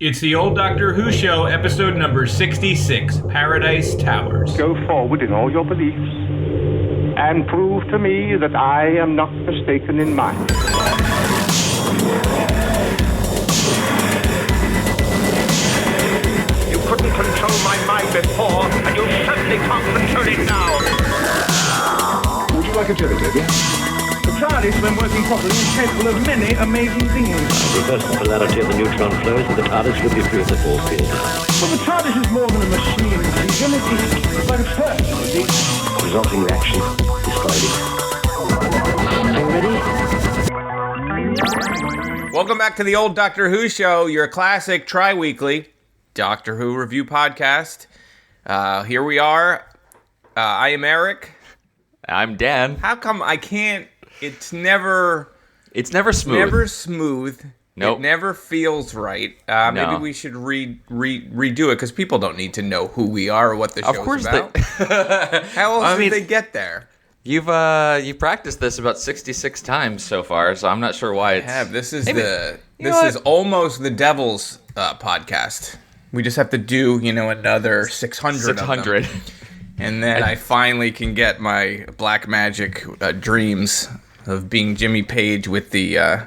It's the Old Doctor Who Show, episode number 66, Paradise Towers. Go forward in all your beliefs and prove to me that I am not mistaken in mine. You couldn't control my mind before, and you certainly can't control it now. Would you like a jelly, baby? The TARDIS, when working properly, is capable of many amazing things. The reverse polarity of the neutron flows, and the TARDIS will be free of the force field. But the TARDIS is more than a machine, Stephen. It's like a person, you see. The resulting reaction is ready? Welcome back to the Old Doctor Who Show, your classic tri-weekly Doctor Who review podcast. Here we are. I am Eric. I'm Dan. How come I can't... It's never smooth. Never smooth. Nope. It never feels right. No. Maybe we should redo it, because people don't need to know who we are or what the show's Of course about. How else did they get there? You've practiced this about 66 times so far, so I'm not sure why it's... This is almost the Devil's podcast. We just have to do, another 600 of them. And then I finally can get my black magic dreams of being Jimmy Page with the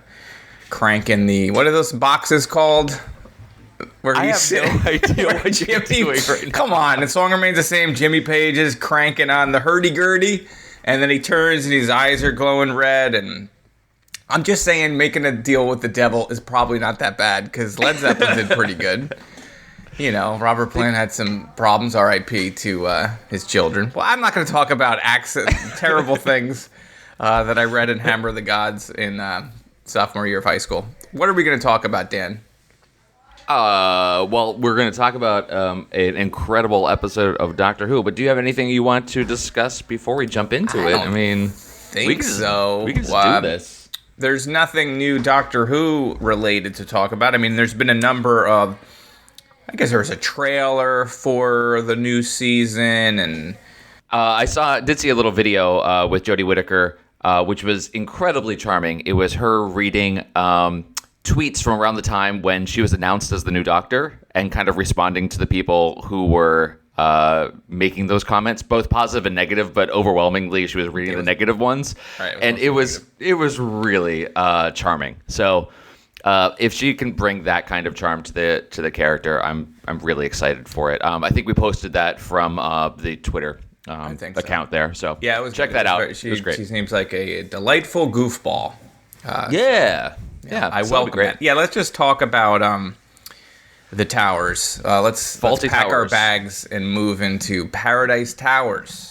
crank in the... What are those boxes called? Where I have no idea what you're doing right now. Come on, the song remains the same. Jimmy Page is cranking on the hurdy-gurdy, and then he turns and his eyes are glowing red, and... I'm just saying making a deal with the devil is probably not that bad, because Led Zeppelin did pretty good. Robert Plant had some problems, R.I.P. to his children. Well, I'm not going to talk about terrible things that I read in Hammer of the Gods in sophomore year of high school. What are we going to talk about, Dan? Well, we're going to talk about an incredible episode of Doctor Who, but do you have anything you want to discuss before we jump into it? We can just do this. There's nothing new Doctor Who related to talk about. There's been a number of... I guess there was a trailer for the new season, and I did see a little video with Jodie Whittaker, which was incredibly charming. It was her reading tweets from around the time when she was announced as the new Doctor, and kind of responding to the people who were making those comments, both positive and negative. But overwhelmingly, she was reading the negative ones, right, and it was really charming. So. If she can bring that kind of charm to the character, I'm really excited for it. I think we posted that from the Twitter account there. So yeah, it was, check that out. It was great. She seems like a delightful goofball. Yeah, I welcome that. Yeah, let's just talk about the towers. Let's pack our bags and move into Paradise Towers.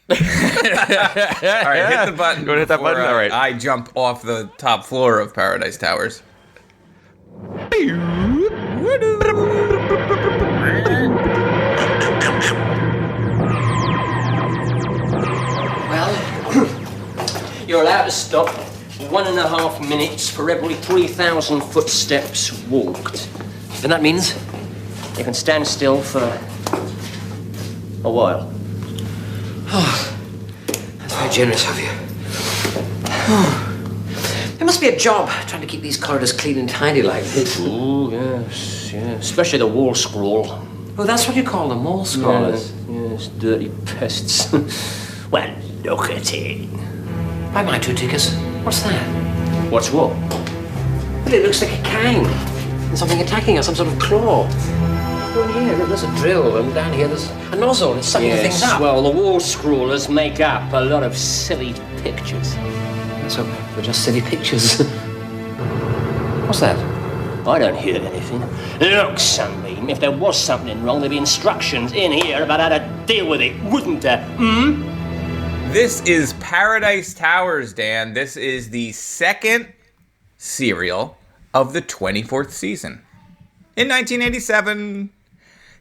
All right, hit the button. Go ahead, hit that button. All right. I jump off the top floor of Paradise Towers. Well, you're allowed to stop 1.5 minutes for every 3,000 footsteps walked. And that means you can stand still for a while. Oh, that's very generous of you. Oh, there must be a job trying to keep these corridors clean and tidy like this. Oh, yes. Especially the wall scroll. Oh, that's what you call them, wall scrollers? Yes, dirty pests. Well, look at it. Buy my 2 tickets. What's that? What's what? Well, it looks like a cane. And something attacking us, some sort of claw. Oh, yeah, look, there's a drill, and down here there's a nozzle. It's sucking things up. Well, the wall scrollers make up a lot of silly pictures. So they're just silly pictures. What's that? I don't hear anything. Look, Sunbeam, if there was something wrong, there'd be instructions in here about how to deal with it, wouldn't there? This is Paradise Towers, Dan. This is the second serial of the 24th season. In 1987...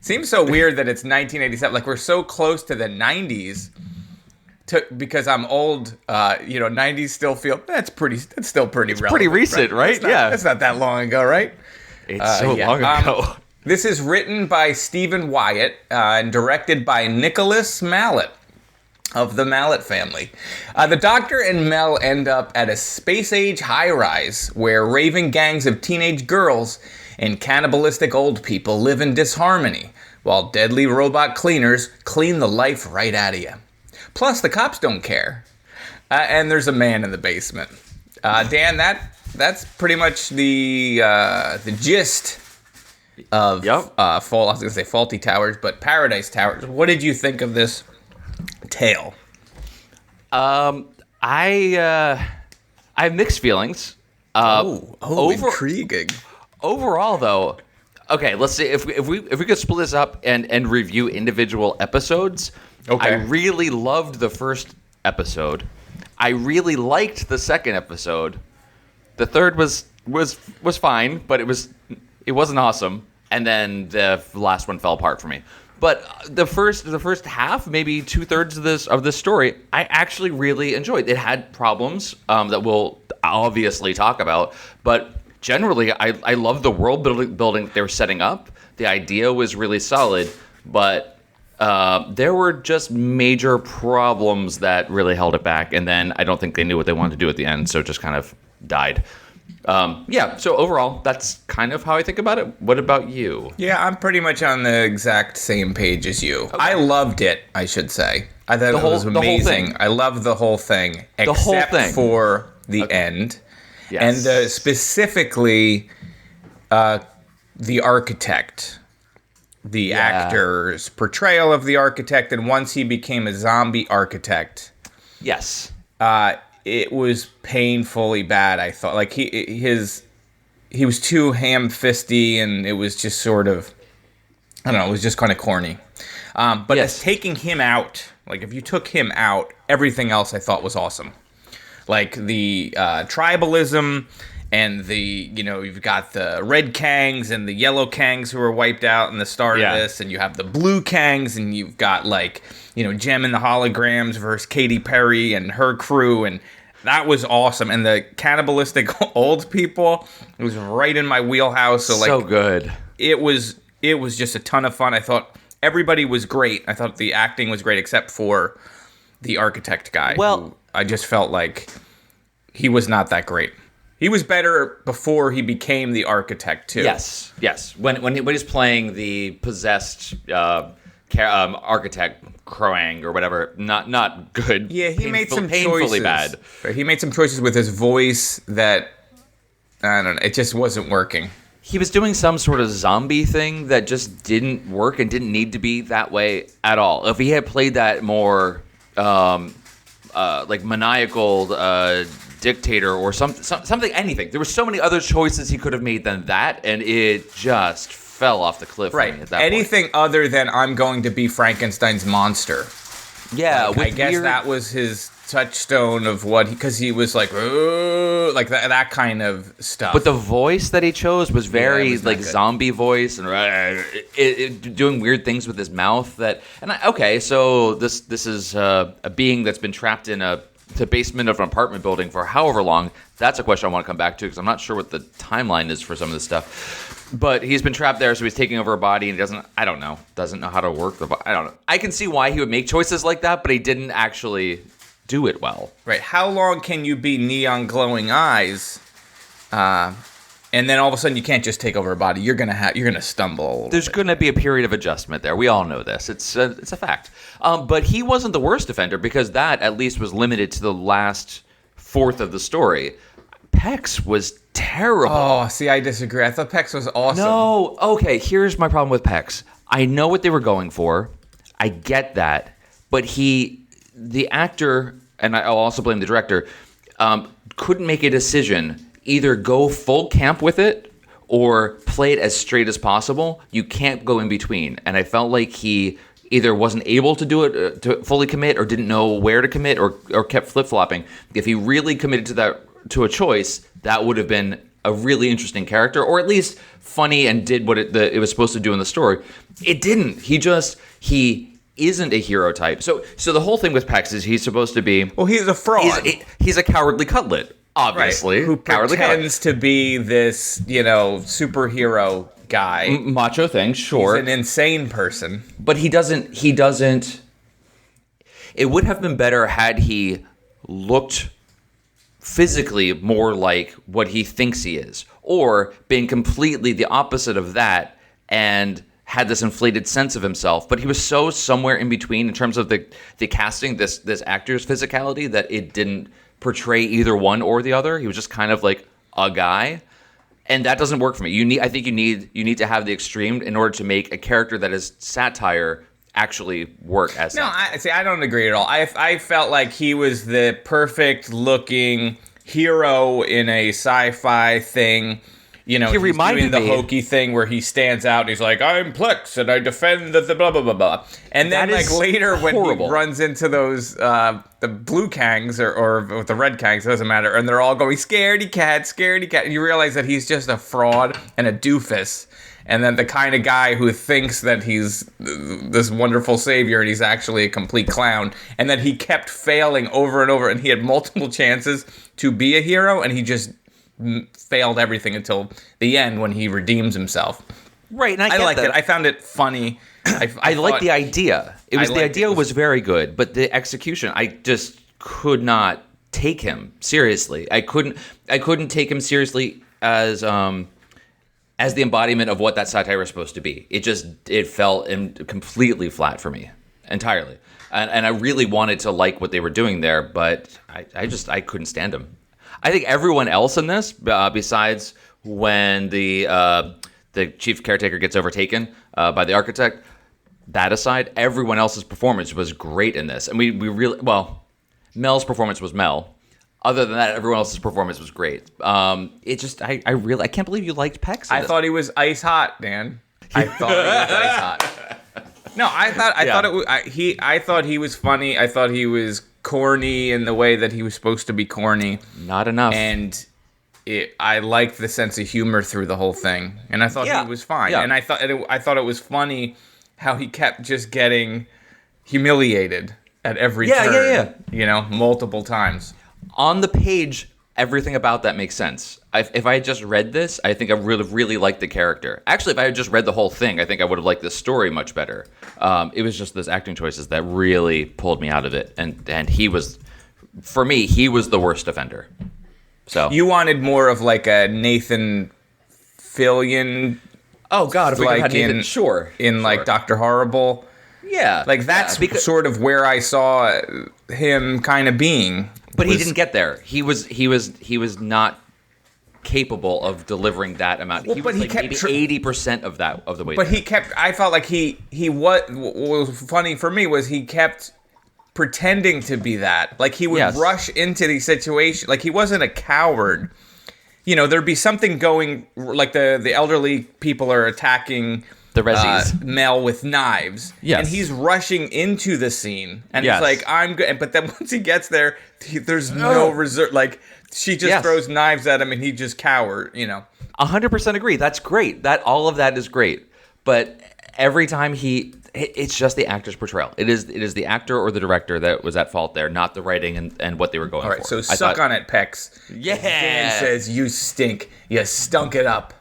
Seems so weird that it's 1987. Like, we're so close to the 90s. Because I'm old, 90s still feel... That's still pretty relevant. Pretty recent, right? That's not that long ago, right? It's so long ago. This is written by Stephen Wyatt and directed by Nicholas Mallet of the Mallet family. The Doctor and Mel end up at a space-age high-rise where raving gangs of teenage girls and cannibalistic old people live in disharmony, while deadly robot cleaners clean the life right out of you. Plus, the cops don't care. And there's a man in the basement. Dan, that's pretty much the gist of I was going to say Faulty Towers, but Paradise Towers. What did you think of this tale? I have mixed feelings. Intriguing. Overall, though, okay, let's see if we could split this up and review individual episodes. Okay. I really loved the first episode. I really liked the second episode. The third was fine, but it wasn't awesome. And then the last one fell apart for me. But the first half, maybe 2/3 of this story, I actually really enjoyed. It had problems that we'll obviously talk about, but generally, I love the world building they were setting up. The idea was really solid, but there were just major problems that really held it back. And then I don't think they knew what they wanted to do at the end, so it just kind of died. So overall, that's kind of how I think about it. What about you? Yeah, I'm pretty much on the exact same page as you. Okay. I loved it, I should say. I thought it was amazing. I loved the whole thing, except for the end. Yes. And specifically the architect, the actor's portrayal of the architect, and once he became a zombie architect. Yes. It was painfully bad, I thought. Like, he was too ham-fisty, and it was just sort of, I don't know, it was just kind of corny. But as taking him out, like, if you took him out, everything else I thought was awesome. Like, the tribalism, and you've got the red Kangs and the yellow Kangs who were wiped out in the start of this, and you have the blue Kangs, and you've got, like, Jem and the Holograms versus Katy Perry and her crew, and that was awesome. And the cannibalistic old people, it was right in my wheelhouse. So good. It was just a ton of fun. I thought everybody was great. I thought the acting was great, except for the architect guy. Well, I just felt like he was not that great. He was better before he became the architect too. Yes. When he's playing the possessed architect Kroang or whatever, not good. Yeah, he made some painfully choices. Bad. He made some choices with his voice that I don't know. It just wasn't working. He was doing some sort of zombie thing that just didn't work and didn't need to be that way at all. If he had played that more like maniacal dictator or something, anything. There were so many other choices he could have made than that, and it just fell off the cliff. For me at that anything point. Other than I'm going to be Frankenstein's monster. Yeah, I guess that was his touchstone of what because he was like that kind of stuff. But the voice that he chose was very zombie voice and doing weird things with his mouth. So this is a being that's been trapped in the basement of an apartment building for however long. That's a question I want to come back to because I'm not sure what the timeline is for some of this stuff. But he's been trapped there, so he's taking over a body and doesn't know how to work the body. I don't know. I can see why he would make choices like that, but he didn't actually do it well. Right. How long can you be neon glowing eyes? And then all of a sudden you can't just take over a body. You're gonna stumble. There's gonna be a period of adjustment there. We all know this. It's a fact. But he wasn't the worst offender because that at least was limited to the last fourth of the story. Pex was terrible. Oh, see, I disagree. I thought Pex was awesome. No. Okay, here's my problem with Pex. I know what they were going for. I get that. But the actor, and I'll also blame the director, couldn't make a decision. Either go full camp with it or play it as straight as possible. You can't go in between. And I felt like he either wasn't able to do it, to fully commit, or didn't know where to commit, or kept flip-flopping. If he really committed to a choice, that would have been a really interesting character, or at least funny and did what it was supposed to do in the story. It didn't. He isn't a hero type. So the whole thing with Pex is he's supposed to be... Well, he's a fraud. He's a cowardly cutlet, obviously. Right. Who cowardly pretends to be this, superhero guy. Macho thing, sure. He's an insane person. But he doesn't... It would have been better had he looked physically more like what he thinks he is, or been completely the opposite of that and had this inflated sense of himself. But he was so somewhere in between in terms of the casting, this actor's physicality, that it didn't portray either one or the other. He was just kind of like a guy. And that doesn't work for me. I think you need to have the extreme in order to make a character that is satire actually work as satire. I don't agree at all. I felt like he was the perfect looking hero in a sci-fi thing. You know, he reminded doing the me hokey thing where he stands out and he's like, "I'm Plex and I defend the blah blah blah blah." And then like later horrible. when he runs into those the blue Kangs or the red Kangs, it doesn't matter, and they're all going scaredy cat, and you realize that he's just a fraud and a doofus. And then the kind of guy who thinks that he's this wonderful savior and he's actually a complete clown. And that he kept failing over and over, and he had multiple chances to be a hero, and he just failed everything until the end when he redeems himself. Right, and I liked it. I found it funny. I liked the idea. The idea was very good, but the execution, I just could not take him seriously. I couldn't take him seriously as the embodiment of what that satire was supposed to be. It fell completely flat for me entirely, and I really wanted to like what they were doing there, but I couldn't stand him. I think everyone else in this, besides when the chief caretaker gets overtaken by the architect, that aside, everyone else's performance was great in this, and we really Mel's performance was Mel. Other than that, everyone else's performance was great. I can't believe you liked Pex. I thought he was ice hot, Dan. I thought he was ice hot. No, I thought he was funny. I thought he was corny in the way that he was supposed to be corny. Not enough. And I liked the sense of humor through the whole thing, and I thought he was fine. Yeah. And I thought it was funny how he kept just getting humiliated at every turn. You know, multiple times. On the page, everything about that makes sense. If I had just read this, I think I would have really liked the character. Actually, if I had just read the whole thing, I think I would have liked the story much better. It was just those acting choices that really pulled me out of it. And he was, for me, he was the worst offender. So you wanted more of like a Nathan Fillion. Oh God, if we like had Nathan, sure. Like Dr. Horrible. Yeah. Like that's sort of where I saw him kind of being. But he didn't get there. He was not capable of delivering that amount. Well, he but was he like kept maybe 80% of the way. But he kept. I felt like he what was funny for me was he kept pretending to be that. Like he would rush into these situations. Like he wasn't a coward. You know, there'd be something going. Like the elderly people are attacking the Rezzies. Mel with knives. Yes. And he's rushing into the scene. And he's like, I'm good. But then once he gets there, there's no reserve. Like, she just throws knives at him and he just cowers, you know. 100% agree. That's great. All of that is great. But every time it's just the actor's portrayal. It is the actor or the director that was at fault there, not the writing and what they were going for. All right, so suck on it, Pex. Yeah. Dan says, you stink. You stunk it up.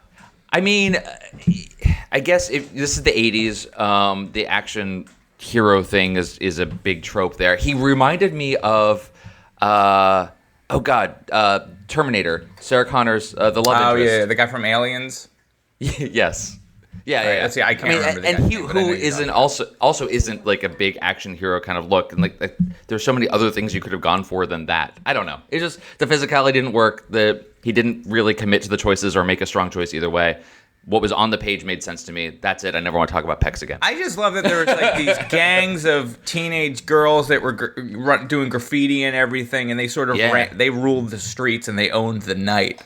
I mean, I guess if this is the 80s, the action hero thing is a big trope there. He reminded me of, Terminator, Sarah Connor's The Love Interest. Oh, yeah, the guy from Aliens? Yes. Yeah, right, yeah. let's see, I can't remember the and guy's he name, but I know who you're isn't talking also isn't like a big action hero kind of look, and like there's so many other things you could have gone for than that. I don't know. It's just the physicality didn't work. He didn't really commit to the choices or make a strong choice either way. What was on the page made sense to me. That's it. I never want to talk about Pex again. I just love that there was like these gangs of teenage girls that were doing graffiti and everything, and they sort of they ruled the streets and they owned the night.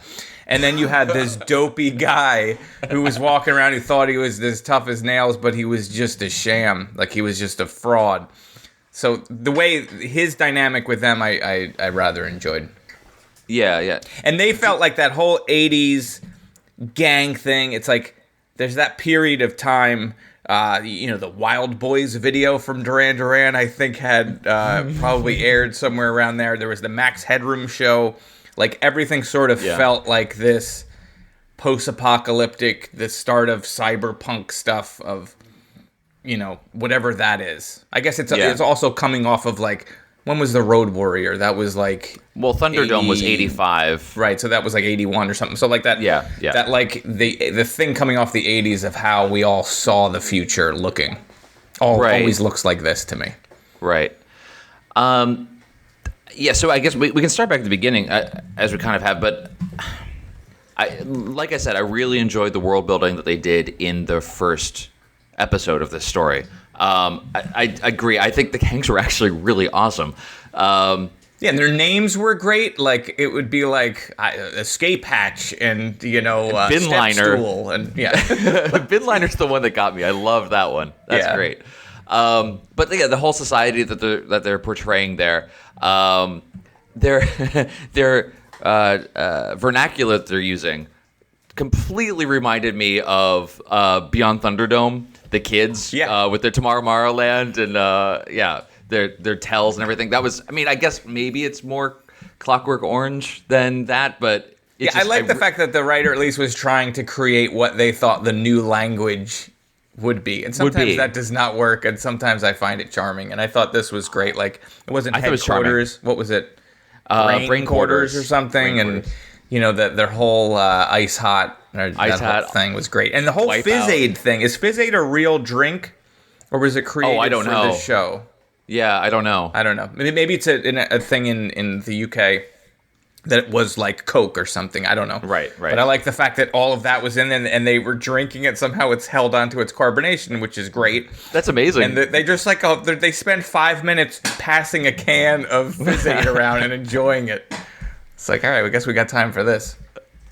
And then you had this dopey guy who was walking around who thought he was as tough as nails, but he was just a sham. Like he was just a fraud. So the way his dynamic with them, I rather enjoyed. Yeah, yeah. And they felt like that whole 80s gang thing. It's like there's that period of time. The Wild Boys video from Duran Duran, I think, had probably aired somewhere around there. There was the Max Headroom show. Like, everything sort of felt like this post-apocalyptic, the start of cyberpunk stuff of, whatever that is. I guess it's also coming off of, like, when was the Road Warrior? That was like Well, Thunderdome was 80 85. right. So that was like 81 or something. So like that. Yeah, yeah. That like the thing coming off the 80s of how we all saw the future looking, Right. always looks like this to me. Right. Yeah, so I guess we can start back at the beginning, as we kind of have, but like I said, I really enjoyed the world building that they did in the first episode of this story. I agree. I think the gangs were actually really awesome. Yeah, and their names were great. Like it would be like Escape Hatch and Bin Step Liner. Stool and Bin Liner's the one that got me. I love that one. That's Yeah. great. But yeah, the whole society that they're portraying there, their vernacular that they're using completely reminded me of Beyond Thunderdome, the kids with their Tomorrowland and their tells and everything. That was, I mean, I guess maybe it's more Clockwork Orange than that, but it's I like the fact that the writer at least was trying to create what they thought the new language would be. And sometimes that does not work, and sometimes I find it charming. And I thought this was great. Like, it wasn't I thought it was headquarters. What was it? Brain quarters or quarters. something. Brain And, quarters. their whole Ice Hot Ice Hot thing was great. And the whole Wipeout. Fizz Aid thing. Is Fizz Aid a real drink? Or was it created I don't for know. the show? Yeah, I don't know. I don't know. Maybe it's a thing in the UK that it was like Coke or something. I don't know. Right. But I like the fact that all of that was in there and they were drinking it. Somehow it's held onto its carbonation, which is great. That's amazing. And they just like they spend 5 minutes passing a can of Fizz Aid around and enjoying it. It's like, all right, I guess we got time for this.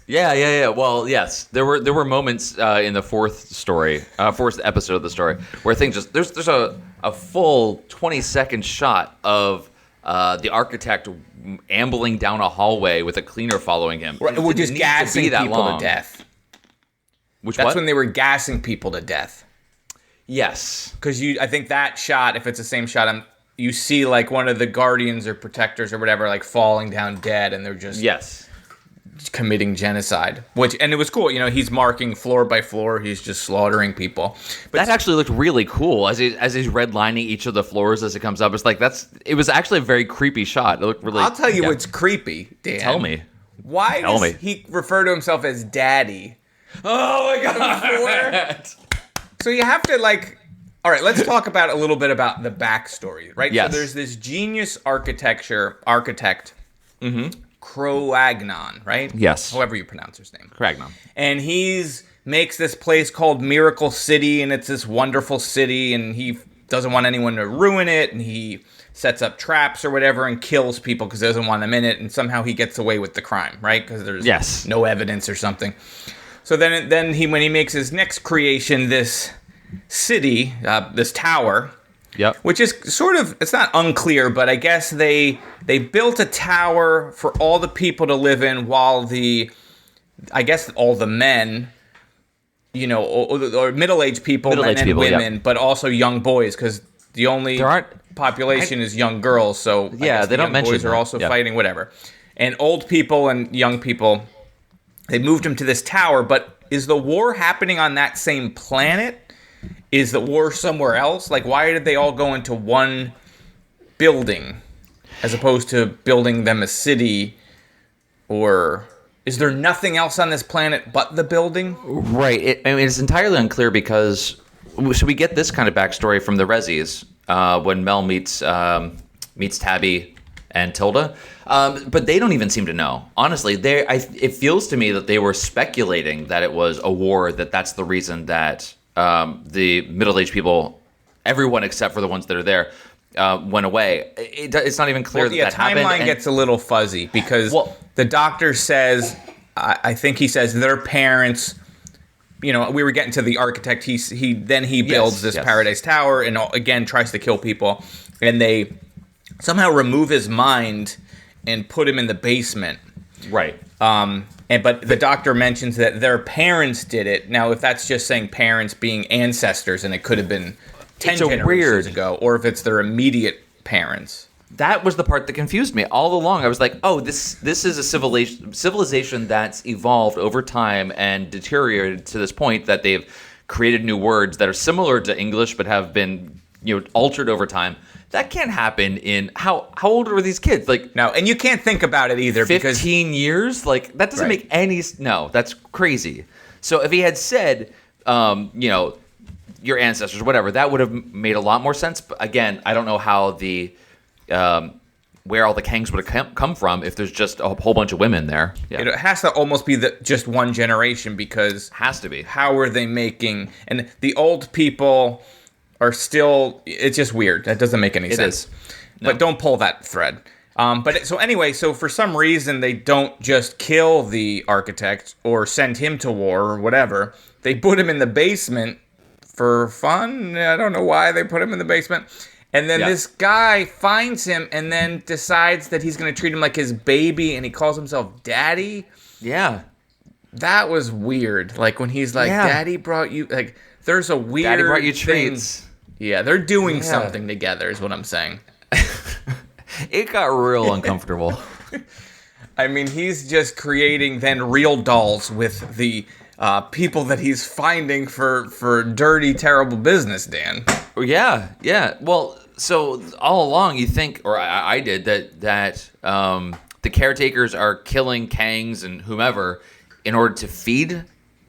Yeah. Well, yes, there were moments in the fourth episode of the story where things just there's a full 20-second shot of the architect ambling down a hallway with a cleaner following him. Right, we're just gassing people to death. That's when they were gassing people to death. Yes. Because I think that shot, if it's the same shot, you see like one of the guardians or protectors or whatever, like falling down dead, and they're just committing genocide. And it was cool. He's marking floor by floor. He's just slaughtering people. But that actually looked really cool as he's redlining each of the floors as it comes up. It's like it was actually a very creepy shot. It looked really. I'll tell you what's creepy, Dan. Tell me. Why does he refer to himself as Daddy? Oh my God. So you have to all right, let's talk about a little bit about the backstory, right? Yes. So there's this genius architect, Crowagnon, right? Yes. However you pronounce his name. Cragnon. And makes this place called Miracle City, and it's this wonderful city, and he doesn't want anyone to ruin it, and he sets up traps or whatever and kills people because he doesn't want them in it, and somehow he gets away with the crime, right? Because there's no evidence or something. So then when he makes his next creation, this city, this tower, which is sort of, it's not unclear, but I guess they built a tower for all the people to live in while all the men, or middle-aged people, men and women, but also young boys, because the only population is young girls, so I guess they don't mention boys are also fighting, whatever. And old people and young people, they moved them to this tower, but is the war happening on that same planet? Is the war somewhere else? Like, why did they all go into one building as opposed to building them a city? Or is there nothing else on this planet but the building? Right. It's entirely unclear because so we get this kind of backstory from the Rezzies when Mel meets Tabby and Tilda, but they don't even seem to know. Honestly, it feels to me that they were speculating that it was a war. That's the reason that the middle-aged people, everyone except for the ones that are there, went away. It's not even clear that happened. The timeline gets a little fuzzy because the doctor says, I think he says their parents. We were getting to the architect. He builds this Paradise Tower and again tries to kill people, and they somehow remove his mind and put him in the basement. Right. But the doctor mentions that their parents did it. Now, if that's just saying parents being ancestors, and it could have been 10 generations ago, or if it's their immediate parents. That was the part that confused me all along. I was like, oh, this is a civilization that's evolved over time and deteriorated to this point that they've created new words that are similar to English but have been altered over time. That can't happen in how old were these kids? Like No, and you can't think about it either 15 years? Like that doesn't make any no, that's crazy. So if he had said your ancestors, whatever, that would have made a lot more sense. But again, I don't know how the where all the Kangs would have come from if there's just a whole bunch of women there. Yeah. It has to almost be just one generation because Has to be. How are they making? And the old people are still. It's just weird. That doesn't make any sense. Is. No. But don't pull that thread. So for some reason they don't just kill the architect or send him to war or whatever. They put him in the basement for fun. I don't know why they put him in the basement. And then this guy finds him and then decides that he's going to treat him like his baby, and he calls himself Daddy. Yeah. That was weird. Like when he's like, Daddy brought you, like there's a weird Daddy brought you thing. treats. Yeah, they're doing something together is what I'm saying. It got real uncomfortable. I mean, he's just creating then real dolls with the people that he's finding for dirty, terrible business, Dan. Yeah. Well, so all along you think, or I did, that the caretakers are killing Kangs and whomever in order to feed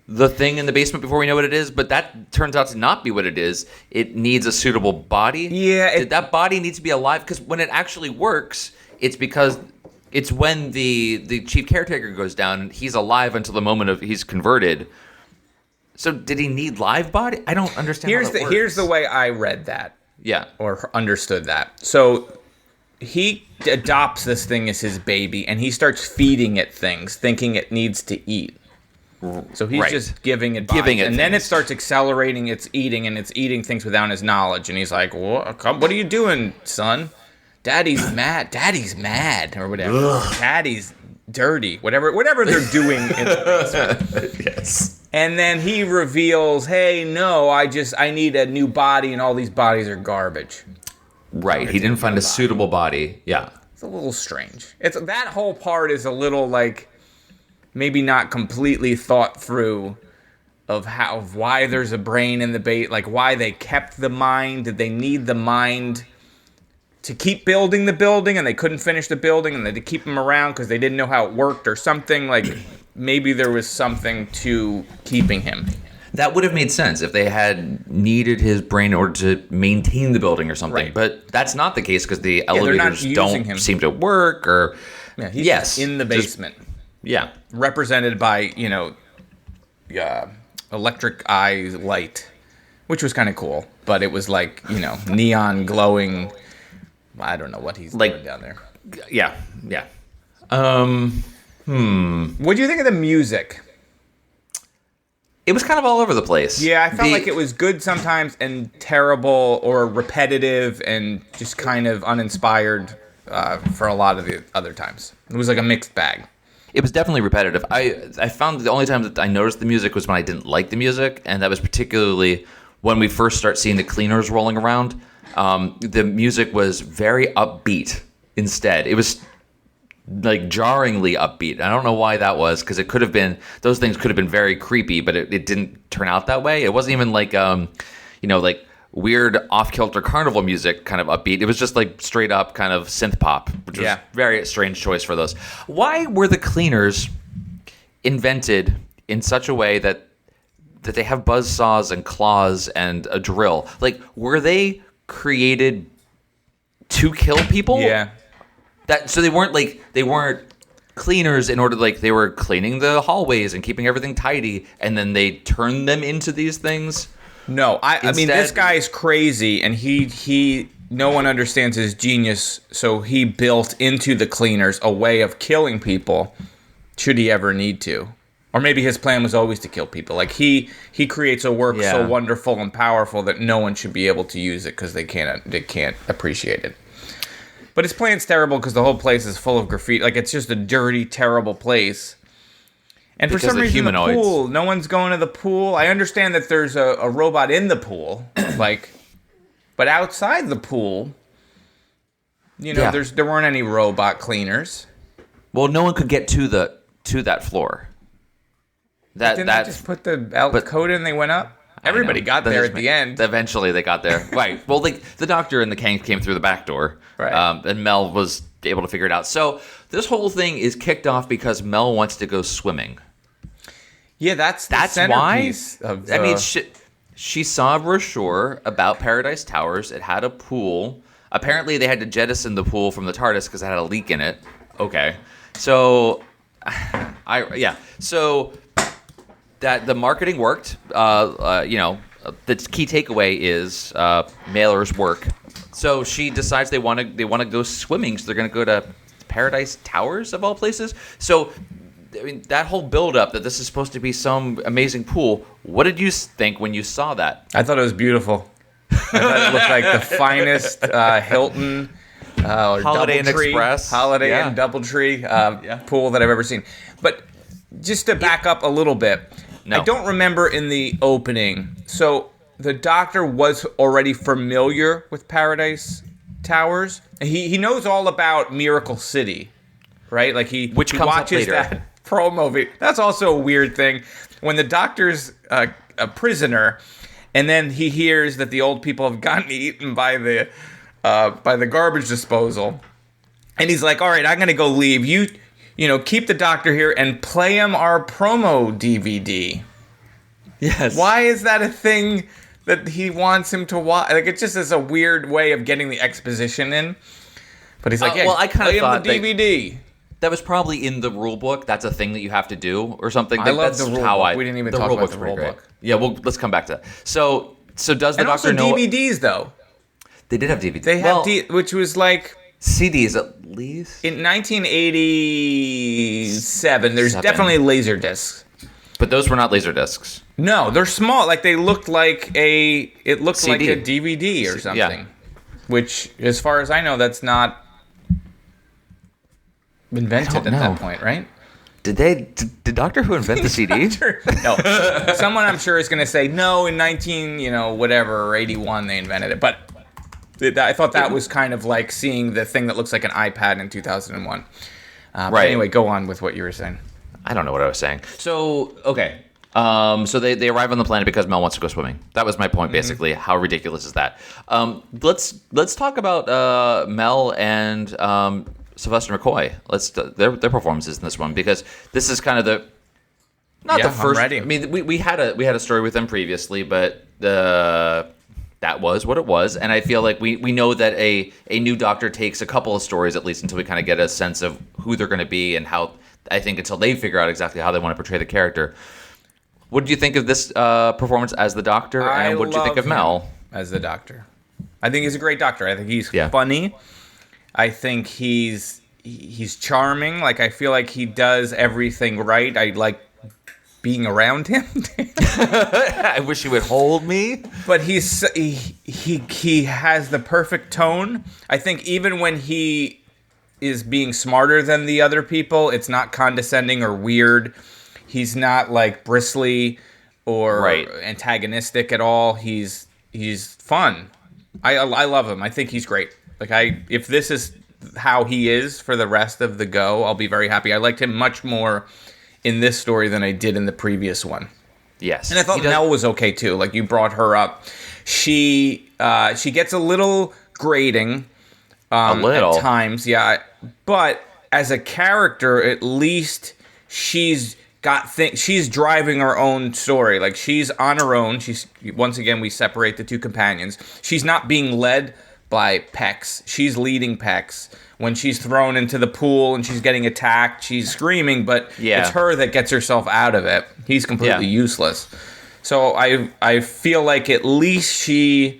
the thing in the basement before we know what it is, but that turns out to not be what it is. It needs a suitable body. Yeah. That body needs to be alive, because when it actually works, it's because it's when the chief caretaker goes down and he's alive until the moment of he's converted. So did he need live body? I don't understand how that works. Here's the way I read that. Yeah. Or understood that. So he adopts this thing as his baby, and he starts feeding it things, thinking it needs to eat. So he's just giving it bodies. And then it starts accelerating its eating, and it's eating things without his knowledge. And he's like, what are you doing, son? Daddy's mad. Daddy's mad, or whatever. Daddy's dirty. Whatever they're doing in the basement. Yes. And then he reveals, hey, no, I need a new body, and all these bodies are garbage. Right. He didn't find a suitable body. Yeah. It's a little strange. That whole part is a little like maybe not completely thought through of why there's a brain in the bait, like why they kept the mind. Did they need the mind to keep building the building, and they couldn't finish the building, and they had to keep him around because they didn't know how it worked or something? Like maybe there was something to keeping him. That would have made sense if they had needed his brain in order to maintain the building or something. Right. But that's not the case because the elevators don't seem to work. Or He's just in the basement. Represented by, electric eye light, which was kind of cool. But it was like, neon glowing. I don't know what he's doing down there. Yeah. What do you think of the music? It was kind of all over the place. Yeah, I felt like it was good sometimes and terrible or repetitive and just kind of uninspired for a lot of the other times. It was like a mixed bag. It was definitely repetitive. I found the only time that I noticed the music was when I didn't like the music, and that was particularly when we first start seeing the cleaners rolling around. The music was very upbeat instead. It was like jarringly upbeat. I don't know why that was, because it could have been, those things could have been very creepy, but it didn't turn out that way. It wasn't even like like weird off-kilter carnival music kind of upbeat. It was just like straight up kind of synth pop, which was a very strange choice for those. Why were the cleaners invented in such a way that they have buzz saws and claws and a drill? Like, were they created to kill people? Yeah. So they weren't cleaners in order, like they were cleaning the hallways and keeping everything tidy, and then they turned them into these things. No, I mean, this guy's crazy, and he no one understands his genius, so he built into the cleaners a way of killing people should he ever need to. Or maybe his plan was always to kill people. Like he creates a work so wonderful and powerful that no one should be able to use it because they can't appreciate it. But his plan's terrible because the whole place is full of graffiti. Like, it's just a dirty, terrible place. And for some reason, the pool, no one's going to the pool. I understand that there's a robot in the pool, but outside the pool, there weren't any robot cleaners. Well, no one could get to that floor. Didn't they just put the coat in and they went up? Everybody got That there is at the end. Eventually, they got there. Right. Well, the doctor and the Kang came through the back door. Right. And Mel was able to figure it out. So this whole thing is kicked off because Mel wants to go swimming. Yeah, that's the That's why. centerpiece of the... I mean, she saw a brochure about Paradise Towers. It had a pool. Apparently, they had to jettison the pool from the TARDIS because it had a leak in it. Okay. So, So that the marketing worked. The key takeaway is mailers work. So she decides they want to go swimming. So they're going to go to Paradise Towers of all places. So, I mean, that whole build-up that this is supposed to be some amazing pool. What did you think when you saw that? I thought it was beautiful. I thought it looked like the finest Hilton or Holiday Inn DoubleTree, Express. Holiday Yeah. Inn DoubleTree pool that I've ever seen. But just to back up a little bit, No. I don't remember in the opening. So the Doctor was already familiar with Paradise Towers. He knows all about Miracle City, right? Like he Which comes up watches later. that promo video. That's also a weird thing. When the Doctor's a prisoner, and then he hears that the old people have gotten eaten by the garbage disposal, and he's like, "All right, I'm gonna go leave. You keep the Doctor here and play him our promo DVD." Yes. Why is that a thing that he wants him to watch? Like, it just is a weird way of getting the exposition in. But he's like, "Yeah, well, I kinda play him thought the they- DVD." That was probably in the rule book. That's a thing that you have to do or something. I love That's the rule how book. We didn't even talk about book's the pretty rule great. book. Yeah, well, let's come back to that. So does the And Doctor also know? DVDs though. They did have DVDs. They have which was like CDs at least. in 1987. There's Seven. definitely laser discs. But those were not laser discs. No, they're small. Like they looked like like CD. a DVD or something. Yeah. Which, as far as I know, that's not invented I at don't know. that point, right? Did Doctor Who invent the CD? No. Someone I'm sure is going to say no. In 81 they invented it. But I thought that was kind of like seeing the thing that looks like an iPad in 2001. But Right. anyway, go on with what you were saying. I don't know what I was saying. So, okay. So they arrive on the planet because Mel wants to go swimming. That was my point, basically. How ridiculous is that? Let's talk about Mel and Sylvester McCoy. Their performances in this one, because this is kind of the Yeah, I'm first. ready. I mean, we had a story with them previously, but that was what it was, and I feel like we know that a new Doctor takes a couple of stories at least until we kind of get a sense of who they're going to be and how. I think until they figure out exactly how they want to portray the character. What did you think of this performance as the Doctor, and what did you think of love Mel? him as the Doctor? I think he's a great Doctor. I think he's Yeah. funny. I think he's charming. Like, I feel like he does everything right. I like being around him. I wish he would hold me. But he has the perfect tone. I think even when he is being smarter than the other people, it's not condescending or weird. He's not like bristly or Right. antagonistic at all. He's fun. I love him. I think he's great. Like, if this is how he is for the rest of the go, I'll be very happy. I liked him much more in this story than I did in the previous one. Yes, And I thought Mel was okay too. Like, you brought her up. She gets a little grating a little at times, yeah. But as a character, at least she's got she's driving her own story. Like, she's on her own. She's, once again, we separate the two companions. She's not being led by Pex. She's leading Pex. When she's thrown into the pool and she's getting attacked, she's screaming, but Yeah. it's her that gets herself out of it. He's completely useless. So I feel like at least she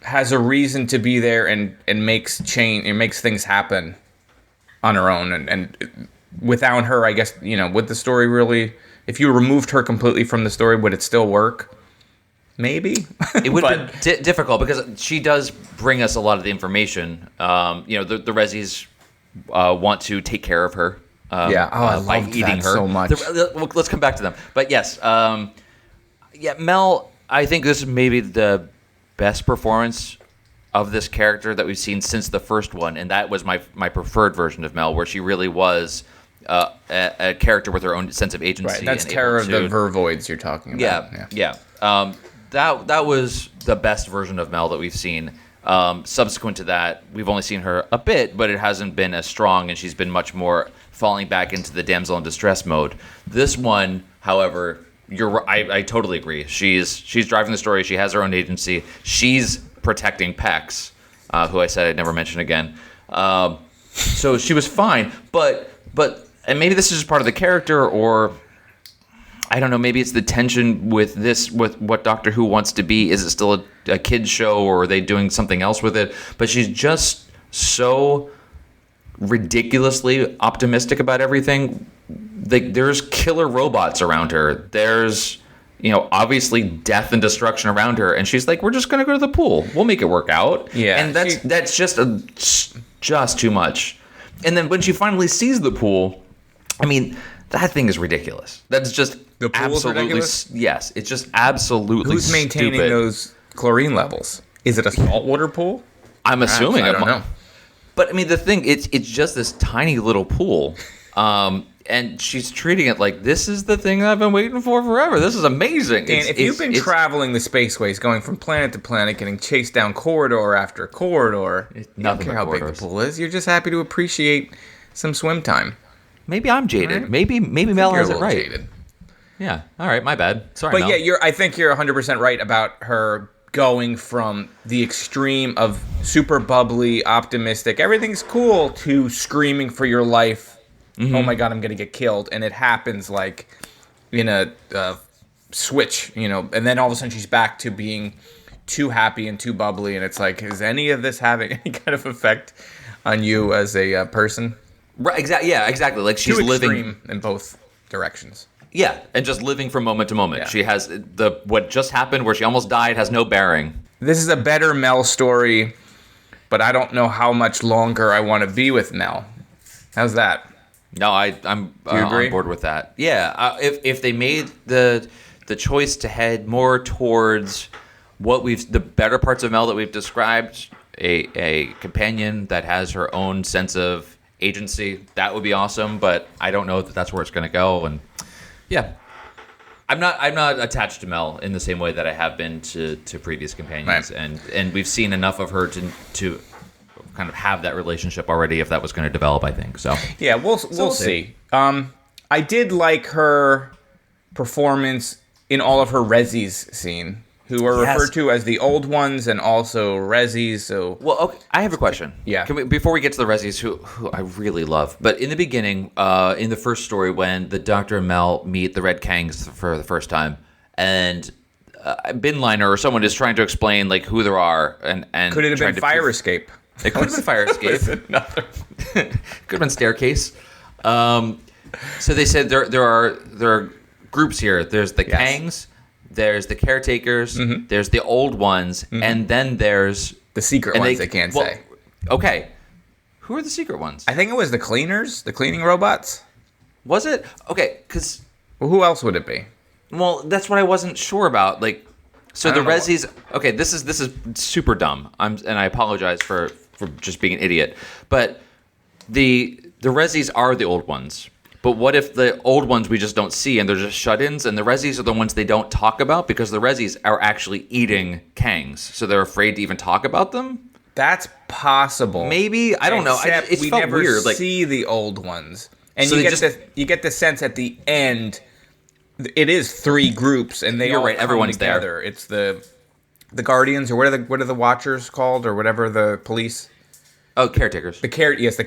has a reason to be there and makes things happen on her own. And without her, I guess, would the story really, if you removed her completely from the story, would it still work? Maybe. It would have been difficult because she does bring us a lot of the information. The Rezzies want to take care of her. I by loved eating that her so much. Well, let's come back to them. But yes, Mel. I think this is maybe the best performance of this character that we've seen since the first one, and that was my preferred version of Mel, where she really was a character with her own sense of agency. Right, that's and Terror able of the to- Vervoids you're talking about. Yeah. That was the best version of Mel that we've seen. Subsequent to that, we've only seen her a bit, but it hasn't been as strong, and she's been much more falling back into the damsel in distress mode. This one, however, I totally agree. She's driving the story. She has her own agency. She's protecting Pex, who I said I'd never mention again. So she was fine, but and maybe this is just part of the character, or I don't know, maybe it's the tension with what Doctor Who wants to be. Is it still a kid's show, or are they doing something else with it? But she's just so ridiculously optimistic about everything. There's killer robots around her. There's, obviously death and destruction around her, and she's like, we're just going to go to the pool. We'll make it work out. Yeah. And that's just too much. And then when she finally sees the pool, I mean, that thing is ridiculous. That's just The pool is absolutely ridiculous? Yes, it's just absolutely Who's maintaining stupid. those chlorine levels? Is it a saltwater pool? I'm assuming. I don't know. But I mean, the thing, it's just this tiny little pool. And she's treating it like, this is the thing I've been waiting for forever. This is amazing. And if you've been traveling the spaceways, going from planet to planet, getting chased down corridor after corridor, you don't nothing care but how big corridors. the pool is. You're just happy to appreciate some swim time. Maybe I'm jaded. Right? Maybe Mel You're a has it little right. jaded. Yeah. All right. My bad. Sorry, But Mel. yeah, I think you're 100% right about her going from the extreme of super bubbly, optimistic, everything's cool, to screaming for your life. Oh my God, I'm going to get killed. And it happens like in a switch, and then all of a sudden she's back to being too happy and too bubbly. And it's like, is any of this having any kind of effect on you as a person? Right. Exactly. Yeah. Exactly. Like she's Too living. extreme in both directions. Yeah, and just living from moment to moment. Yeah. She has what just happened, where she almost died, has no bearing. This is a better Mel story, but I don't know how much longer I want to be with Mel. How's that? No, I'm you agree? on board with that. Yeah, if they made the choice to head more towards the better parts of Mel that we've described, a companion that has her own sense of agency, that would be awesome. But I don't know that that's where it's going to go. And yeah, I'm not attached to Mel in the same way that I have been to previous companions, Right. and we've seen enough of her to kind of have that relationship already, if that was going to develop, I think. So Yeah, we'll see. I did like her performance in all of her Rezzies scene, who are Yes. referred to as the old ones and also Rezzies. So well, okay, I have a question. Yeah. Before we get to the Rezzies, who I really love, but in the beginning, in the first story, when the Doctor and Mel meet the Red Kangs for the first time, and Binliner or someone is trying to explain like who there are, and could it have trying been to Fire Escape? It could have been Fire Escape. Could have been Staircase. So they said there are groups here. There's the Yes. Kangs, there's the Caretakers, there's the old ones, and then there's The secret and ones they can't say. Okay, who are the secret ones? I think it was the cleaners, the cleaning robots. Was it? Okay, because Well, who else would it be? well, that's what I wasn't sure about. Like, so I the don't know. Rezzies. Okay, this is super dumb. And I apologize for just being an idiot. But the Rezzies are the old ones. But what if the old ones we just don't see and they're just shut-ins, and the Rezzies are the ones they don't talk about because the Rezzies are actually eating Kangs, so they're afraid to even talk about them? That's possible. Maybe, I don't know. Except It we felt never weird. Like, see the old ones, and So you they get the sense at the end. It is 3 groups, and they You're all right, come everyone's there. together. It's the Guardians, or what are the Watchers called, or whatever, the police. oh, Caretakers. The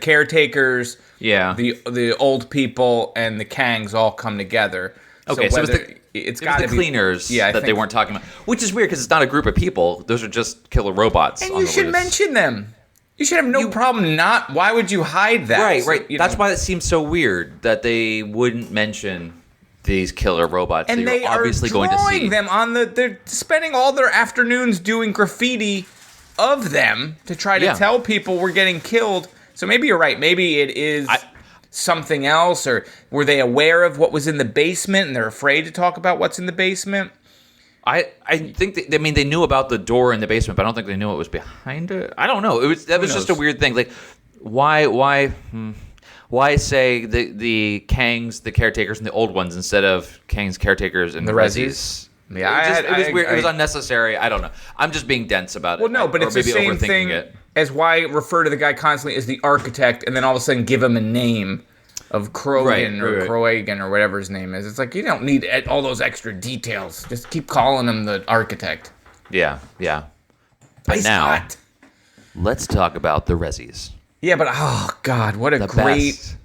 caretakers. Yeah. The old people and the Kangs all come together. Okay, so it was whether- the it's it got was to the cleaners Yeah, I that they think- weren't talking about, which is weird because it's not a group of people; those are just killer robots. And on you the should loose. mention them. You should have no problem not. Why would you hide that? Right, So, right. you That's know. why it seems so weird that they wouldn't mention these killer robots. And that they you're obviously are going to drawing see them on the. They're spending all their afternoons doing graffiti of them to try to Yeah. tell people we're getting killed. So maybe you're right. Maybe it is something else, or were they aware of what was in the basement and they're afraid to talk about what's in the basement? I think they knew about the door in the basement, but I don't think they knew what was behind it. I don't know. That was just a knows? weird thing. Like, why Why say the Kangs, the caretakers, and the old ones instead of Kangs, caretakers, and The Rezzies? Yeah, It was weird. It was unnecessary. I don't know. I'm just being dense about it. Well, no, but or it's the maybe same overthinking thing it. as why refer to the guy constantly as the architect, and then all of a sudden give him a name of Krogan or right. Krogan or whatever his name is. It's like you don't need all those extra details. Just keep calling him the architect. Yeah. But Ice now, hot. let's talk about the Rezzies. Yeah, but oh god, what a The great, best.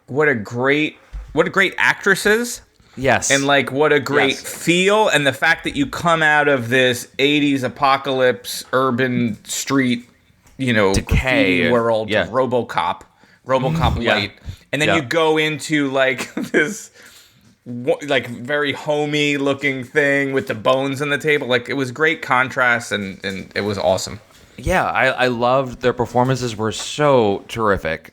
what a great actresses. Yes. And like what a great Yes. feel, and the fact that you come out of this 80s apocalypse urban street, Decay. graffiti world, Yeah. RoboCop yeah. light, and then Yeah. you go into like this like very homey looking thing with the bones on the table. Like it was great contrast, and it was awesome. Yeah, I loved their performances were so terrific.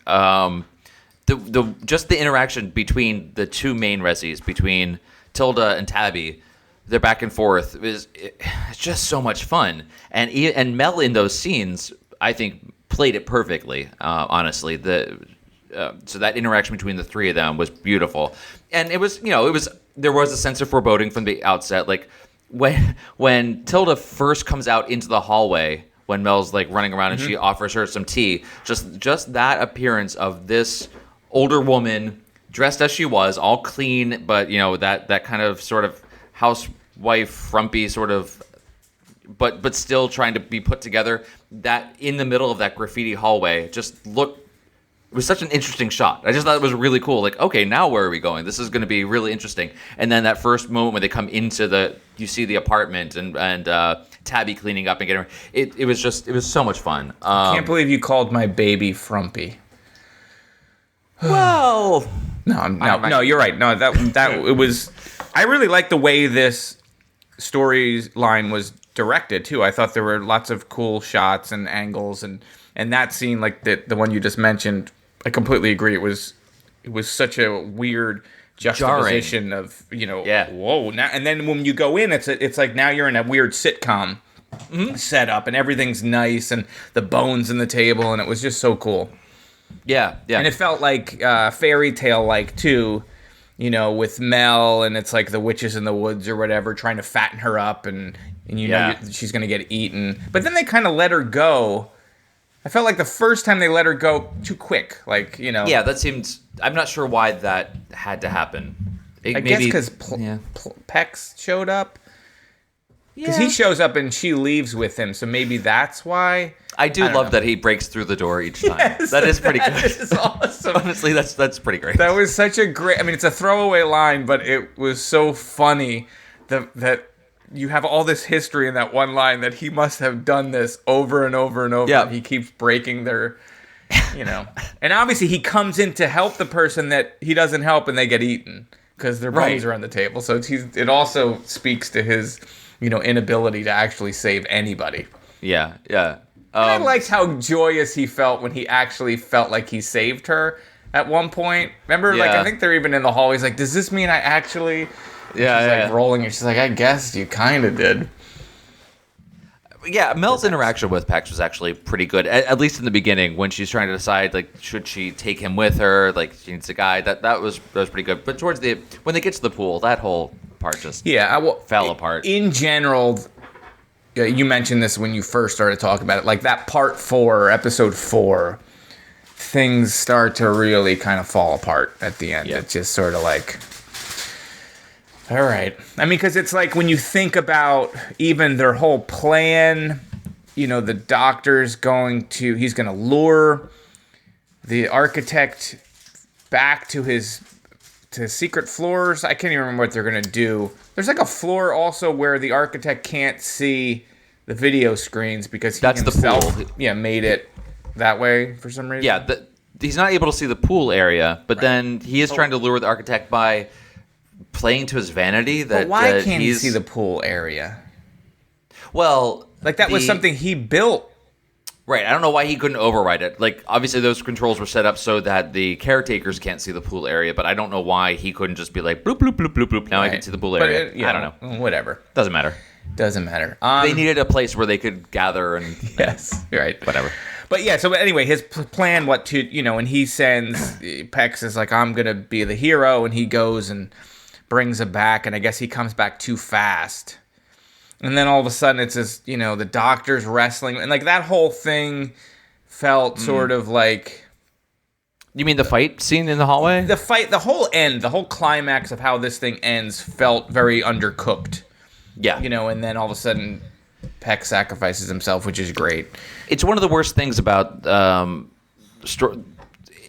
Just the interaction between the two main Rezzies, between Tilda and Tabby, their back and forth it's just so much fun. And Mel in those scenes, I think, played it perfectly. Honestly, so that interaction between the three of them was beautiful, and it was there was a sense of foreboding from the outset. Like when Tilda first comes out into the hallway, when Mel's like running around and she offers her some tea, just that appearance of this older woman dressed as she was, all clean, but that kind of sort of housewife frumpy sort of, but still trying to be put together. That in the middle of that graffiti hallway just looked. It was such an interesting shot. I just thought it was really cool. Like, okay, now where are we going? This is going to be really interesting. And then that first moment when they come into you see the apartment and Tabby cleaning up and getting her. It was so much fun. I can't believe you called my baby frumpy. Well, No, you're right. No, that it was. I really like the way this storyline was directed too. I thought there were lots of cool shots and angles, and that scene, like the one you just mentioned, I completely agree. It was such a weird juxtaposition of whoa. Now and then when you go in, it's like now you're in a weird sitcom setup, and everything's nice, and the bones in the table, and it was just so cool. yeah. And it felt like fairy tale like too, with Mel, and it's like the witches in the woods or whatever trying to fatten her up, and she's gonna get eaten. But then they kind of let her go. I felt like the first time they let her go too quick, like Yeah, that seemed. I'm not sure why that had to happen. I guess because Pex showed up. Because he shows up and she leaves with him, so maybe that's why. I do love that he breaks through the door each time. Yes, that is pretty good. That is awesome. Honestly, that's pretty great. That was such a great. I mean, it's a throwaway line, but it was so funny that you have all this history in that one line that he must have done this over and over and over. Yeah. And he keeps breaking their, and obviously he comes in to help the person that he doesn't help, and they get eaten because their bones Right. are on the table. So it also speaks to his, inability to actually save anybody. Yeah. And I liked how joyous he felt when he actually felt like he saved her at one point. Remember, like, Yeah. I think they're even in the hall. He's like, does this mean I actually... Yeah, She's yeah. like rolling, and she's like, I guess you kind of did. Yeah, Mel's interaction with Pex was actually pretty good, at least in the beginning when she's trying to decide, like, should she take him with her? Like, she needs a guy. That was pretty good. But towards when they get to the pool, that whole part just fell apart. In general, you mentioned this when you first started talking about it, like that part 4, episode 4, things start to really kind of fall apart at the end. Yeah. It's just sort of like... All right. I mean, because it's like when you think about even their whole plan, the doctor's he's going to lure the architect back to secret floors. I can't even remember what they're going to do. There's like a floor also where the architect can't see the video screens because he himself made it that way for some reason. Yeah, he's not able to see the pool area, but then he is trying to lure the architect by playing to his vanity. But why can't he see the pool area? Well, like that was something he built. Right. I don't know why he couldn't override it. Like, obviously those controls were set up so that the caretakers can't see the pool area, but I don't know why he couldn't just be like, bloop, bloop, bloop, bloop, bloop. Now I can see the pool area. I don't know. Whatever. Doesn't matter. Doesn't matter. They needed a place where they could gather and... Yes. Right. Whatever. But yeah, so anyway, his plan, and he sends, Pex is like, I'm going to be the hero, and he goes and brings him back, and I guess he comes back too fast. And then all of a sudden it's this, the doctor's wrestling, and like that whole thing felt sort of like... You mean the fight scene in the hallway? The whole climax of how this thing ends felt very undercooked. Yeah. And then all of a sudden Peck sacrifices himself, which is great. It's one of the worst things about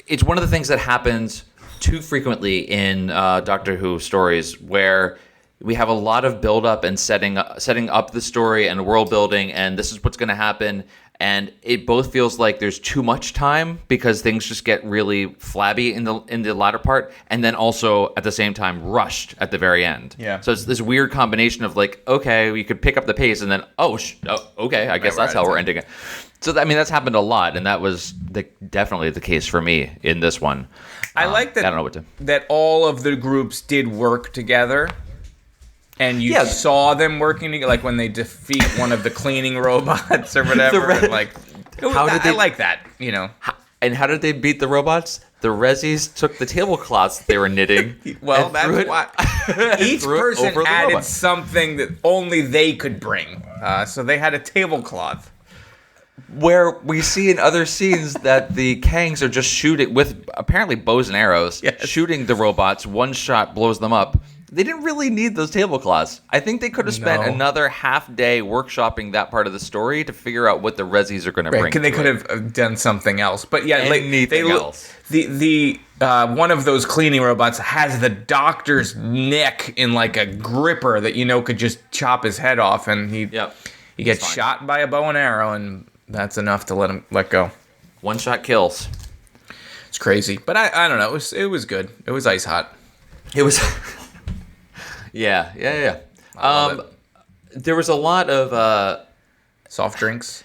it's one of the things that happens too frequently in Doctor Who stories, where we have a lot of build-up and setting up the story and world building, and this is what's going to happen. And it both feels like there's too much time because things just get really flabby in the latter part, and then also at the same time rushed at the very end. Yeah. So it's this weird combination of like, okay, we could pick up the pace, and then okay, I guess that's how we're ending it. So that's happened a lot, and that was definitely the case for me in this one. I like that. I don't know what to. That all of the groups did work together. And you saw them working together, like when they defeat one of the cleaning robots or whatever. I like that, And how did they beat the robots? The Rezzies took the tablecloths they were knitting. Well, that's why each person added something that only they could bring. So they had a tablecloth. Where we see in other scenes that the Kangs are just shooting with apparently bows and arrows, shooting the robots. One shot blows them up. They didn't really need those tablecloths. I think they could have spent another half day workshopping that part of the story to figure out what the Rezzies are going to bring. They could have done something else. But yeah, anything else. The one of those cleaning robots has the doctor's neck in like a gripper that could just chop his head off, and he gets shot by a bow and arrow, and that's enough to let go. One shot kills. It's crazy, but I don't know. It was good. It was ice hot. It was. Yeah. There was a lot of soft drinks.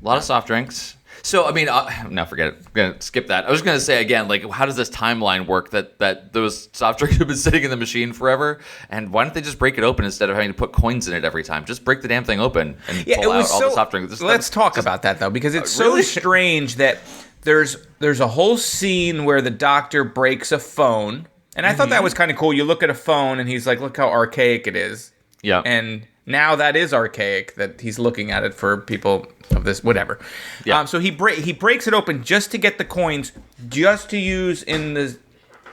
A lot of soft drinks. So, no, forget it. I'm going to skip that. I was going to say again, like, how does this timeline work that those soft drinks have been sitting in the machine forever? And why don't they just break it open instead of having to put coins in it every time? Just break the damn thing open and pull out all the soft drinks. Let's talk about that, though, because it's so strange that there's a whole scene where the doctor breaks a phone. And I thought that was kind of cool. You look at a phone, and he's like, look how archaic it is. Yeah. And now that is archaic, that he's looking at it for people of this, whatever. Yeah. So he breaks it open just to get the coins, just to use in the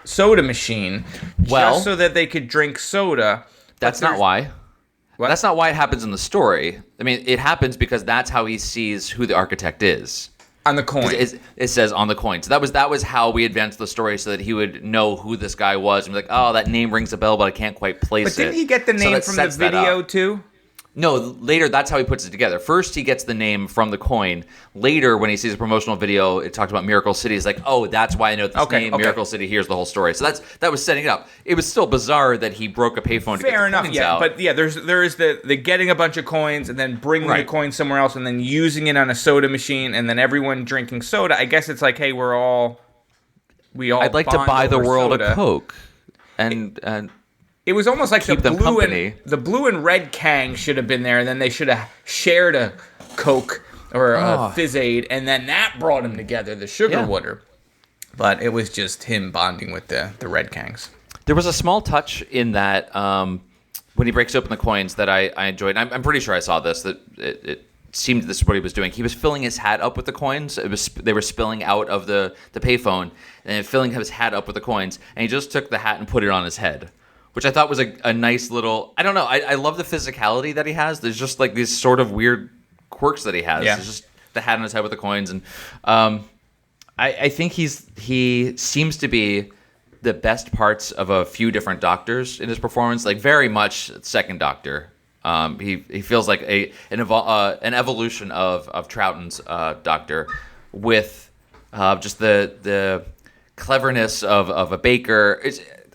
soda machine, just so that they could drink soda. That's not why. What? That's not why it happens in the story. It happens because that's how he sees who the architect is. On the coin. It says on the coin. So that was how we advanced the story, so that he would know who this guy was and be like, oh, that name rings a bell, but I can't quite place it. But didn't he get the name from the video too? No, later that's how he puts it together. First, he gets the name from the coin. Later, when he sees a promotional video, it talked about Miracle City. He's like, oh, that's why I know this name, Miracle City. Here's the whole story. So that was setting it up. It was still bizarre that he broke a payphone to get the coins out. But yeah, there is the getting a bunch of coins and then bringing the coins somewhere else and then using it on a soda machine and then everyone drinking soda. I guess it's like, hey, we all. I'd like to buy the world soda. a Coke, and. It was almost like the blue and red Kang should have been there, and then they should have shared a Coke or a Fizz Aid, and then that brought them together, the sugar water. But it was just him bonding with the red Kangs. There was a small touch in that when he breaks open the coins that I enjoyed. I'm pretty sure I saw this, that it seemed this is what he was doing. He was filling his hat up with the coins. They were spilling out of the payphone, and filling his hat up with the coins, and he just took the hat and put it on his head. Which I thought was a nice little... I don't know. I love the physicality that he has. There's just like these sort of weird quirks that he has. Yeah. There's just the hat on his head with the coins. And I think he seems to be the best parts of a few different Doctors in his performance. Like very much second Doctor. He feels like an evolution of Troughton's Doctor with just the cleverness of a baker.